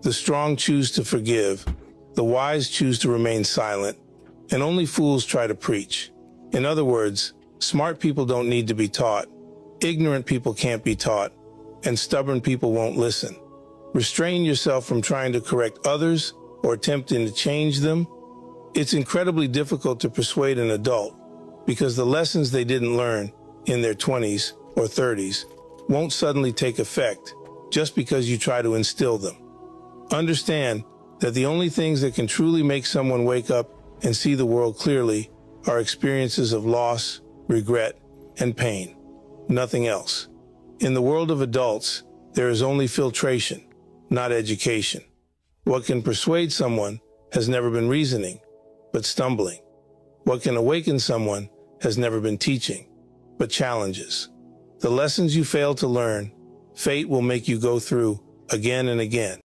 The strong choose to forgive, the wise choose to remain silent, and only fools try to preach. In other words, smart people don't need to be taught, ignorant people can't be taught, and stubborn people won't listen. Restrain yourself from trying to correct others or attempting to change them. It's incredibly difficult to persuade an adult because the lessons they didn't learn in their 20s or 30s won't suddenly take effect just because you try to instill them. Understand that the only things that can truly make someone wake up and see the world clearly are experiences of loss, regret, and pain. Nothing else. In the world of adults, there is only filtration, not education. What can persuade someone has never been reasoning, but stumbling. What can awaken someone has never been teaching, but challenges. The lessons you fail to learn, fate will make you go through again and again.